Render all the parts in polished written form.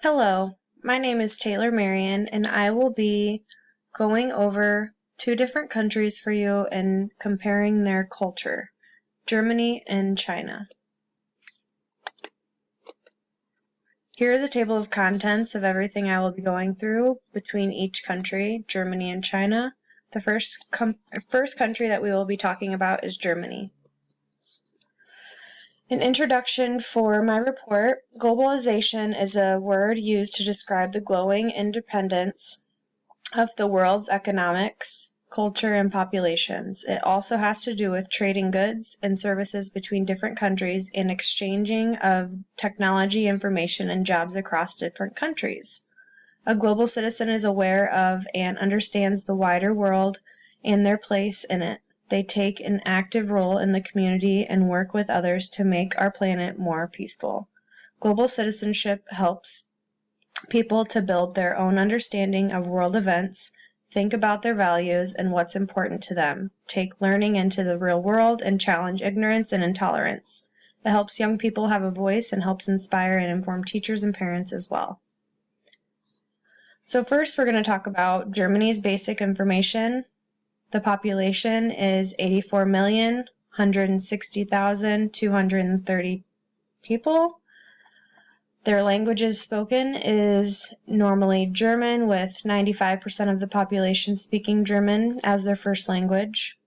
Hello, my name is Taylor Marion, and I will be going over two different countries for you and comparing their culture, Germany and China. Here is a table of contents of everything I will be going through between each country, Germany and China. The first country that we will be talking about is Germany. An introduction for my report. Globalization is a word used to describe the growing independence of the world's economics, culture, and populations. It also has to do with trading goods and services between different countries and exchanging of technology, information, and jobs across different countries. A global citizen is aware of and understands the wider world and their place in it. They take an active role in the community and work with others to make our planet more peaceful. Global citizenship helps people to build their own understanding of world events, think about their values and what's important to them, take learning into the real world, and challenge ignorance and intolerance. It helps young people have a voice and helps inspire and inform teachers and parents as well. So first we're going to talk about Germany's basic information. The population is 84,160,230 people. Their languages spoken is normally German, with 95% of the population speaking German as their first language.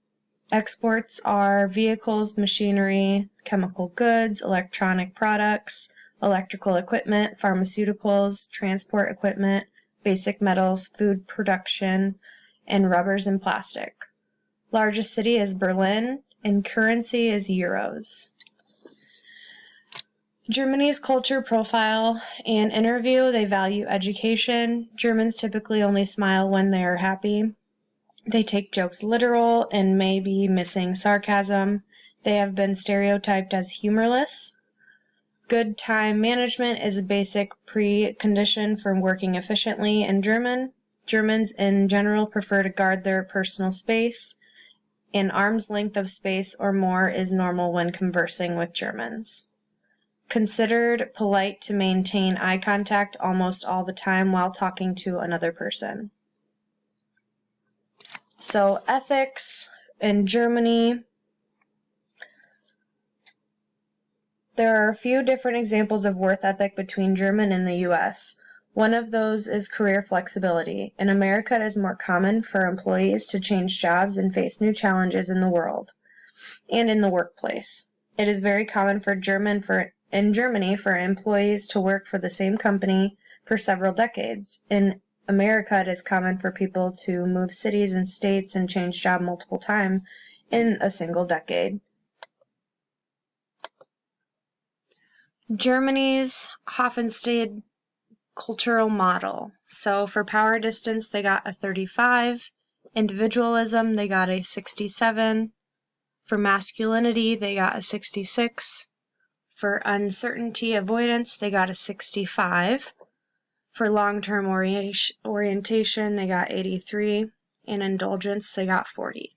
Exports are vehicles, machinery, chemical goods, electronic products, electrical equipment, pharmaceuticals, transport equipment, basic metals, food production, and rubbers and plastic. Largest city is Berlin, and currency is euros. Germany's culture profile and interview. They value education. Germans typically only smile when they are happy. They take jokes literal and may be missing sarcasm. They have been stereotyped as humorless. Good time management is a basic precondition for working efficiently in German. Germans in general prefer to guard their personal space. An arm's length of space or more is normal when conversing with Germans. Considered polite to maintain eye contact almost all the time while talking to another person. So ethics in Germany. There are a few different examples of work ethic between Germany and the U.S. One of those is career flexibility. In America, it is more common for employees to change jobs and face new challenges in the world and in the workplace. It is very common in Germany for employees to work for the same company for several decades. In America, it is common for people to move cities and states and change job multiple times in a single decade. Germany's Hofstede cultural model. So for power distance, they got a 35. Individualism, they got a 67. For masculinity, they got a 66. For uncertainty avoidance, they got a 65. For long-term orientation, they got 83. And indulgence, they got 40.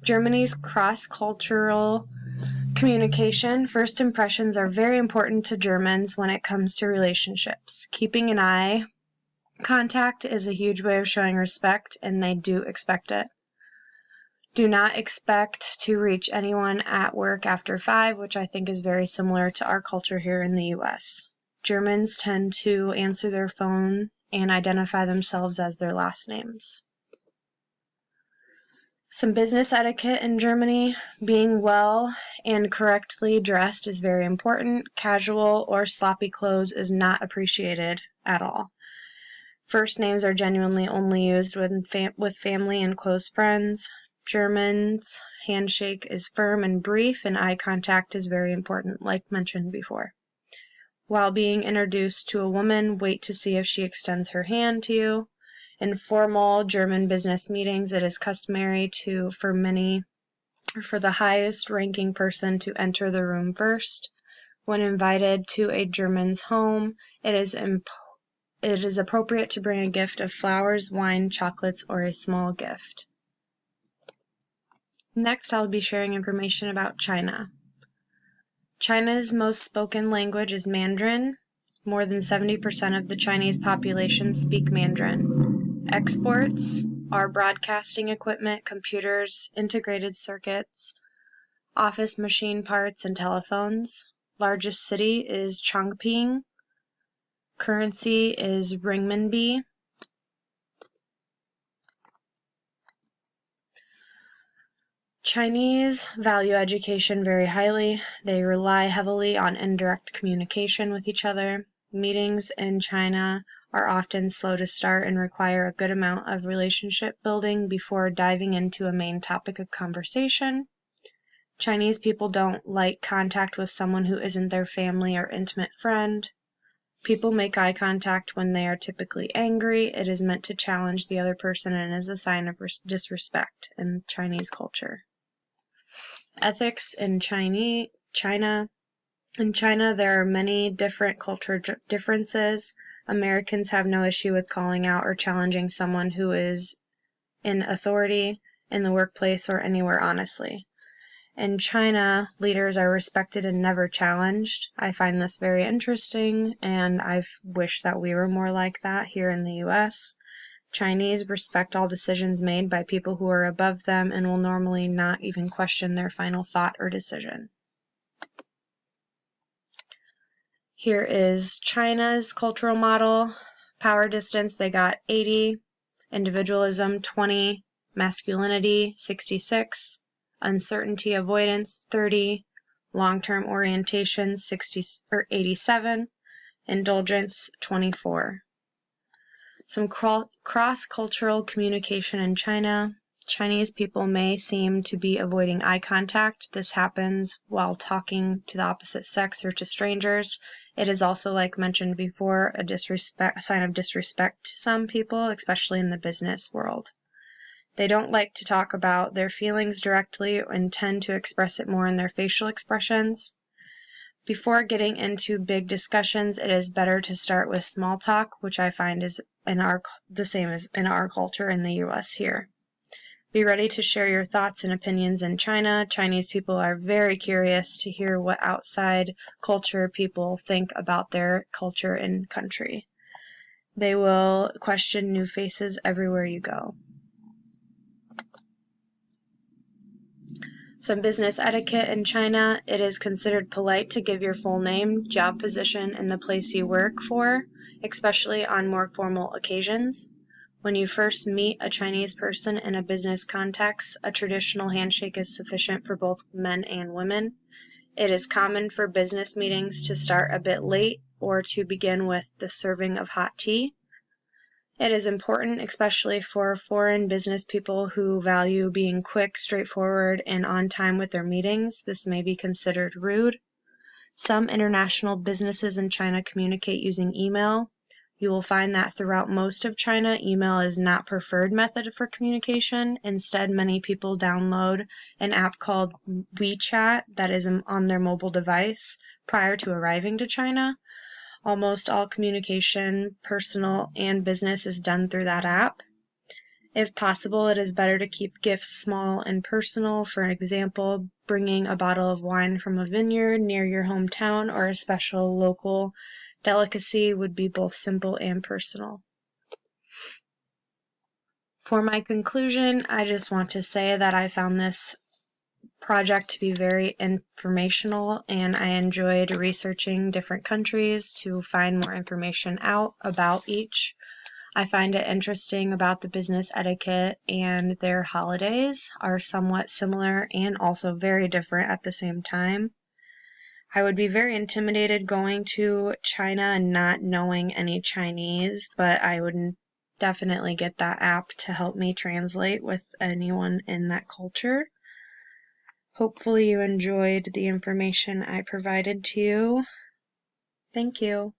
Germany's cross-cultural communication. First impressions are very important to Germans when it comes to relationships. Keeping an eye contact is a huge way of showing respect, and they do expect it. Do not expect to reach anyone at work after 5, which I think is very similar to our culture here in the U.S. Germans tend to answer their phone and identify themselves as their last names. Some business etiquette in Germany. Being well and correctly dressed is very important. Casual or sloppy clothes is not appreciated at all. First names are genuinely only used with family and close friends. Germans' handshake is firm and brief, and eye contact is very important, like mentioned before. While being introduced to a woman, wait to see if she extends her hand to you. In formal German business meetings, it is customary for the highest ranking person to enter the room first. When invited to a German's home, it is appropriate to bring a gift of flowers, wine, chocolates, or a small gift. Next, I'll be sharing information about China. China's most spoken language is Mandarin. More than 70% of the Chinese population speak Mandarin. Exports are broadcasting equipment, computers, integrated circuits, office machine parts, and telephones. Largest city is Chongqing. Currency is renminbi. Chinese value education very highly. They rely heavily on indirect communication with each other. Meetings in China are often slow to start and require a good amount of relationship building before diving into a main topic of conversation. Chinese people don't like contact with someone who isn't their family or intimate friend. People make eye contact when they are typically angry. It is meant to challenge the other person and is a sign of disrespect in Chinese culture. Ethics in China. In China, there are many different cultural differences. Americans have no issue with calling out or challenging someone who is in authority in the workplace or anywhere honestly. In China, leaders are respected and never challenged. I find this very interesting, and I wish that we were more like that here in the US. Chinese respect all decisions made by people who are above them and will normally not even question their final thought or decision. Here is China's cultural model. Power distance, they got 80. Individualism, 20. Masculinity, 66. Uncertainty avoidance, 30. Long-term orientation, 87. Indulgence, 24. Some cross-cultural communication in China. Chinese people may seem to be avoiding eye contact. This happens while talking to the opposite sex or to strangers. It is also, like mentioned before, a sign of disrespect to some people, especially in the business world. They don't like to talk about their feelings directly and tend to express it more in their facial expressions. Before getting into big discussions, it is better to start with small talk, which I find is the same as in our culture in the US here. Be ready to share your thoughts and opinions in China. Chinese people are very curious to hear what outside culture people think about their culture and country. They will question new faces everywhere you go. Some business etiquette in China. It is considered polite to give your full name, job position, and the place you work for, especially on more formal occasions. When you first meet a Chinese person in a business context, a traditional handshake is sufficient for both men and women. It is common for business meetings to start a bit late or to begin with the serving of hot tea. It is important, especially for foreign business people who value being quick, straightforward, and on time with their meetings. This may be considered rude. Some international businesses in China communicate using email. You will find that throughout most of China, email is not preferred method for communication. Instead, many people download an app called WeChat that is on their mobile device prior to arriving to China. Almost all communication, personal and business, is done through that app. If possible, it is better to keep gifts small and personal. For example, bringing a bottle of wine from a vineyard near your hometown or a special local delicacy would be both simple and personal. For my conclusion, I just want to say that I found this project to be very informational, and I enjoyed researching different countries to find more information out about each. I find it interesting about the business etiquette, and their holidays are somewhat similar and also very different at the same time. I would be very intimidated going to China and not knowing any Chinese, but I would definitely get that app to help me translate with anyone in that culture. Hopefully you enjoyed the information I provided to you. Thank you.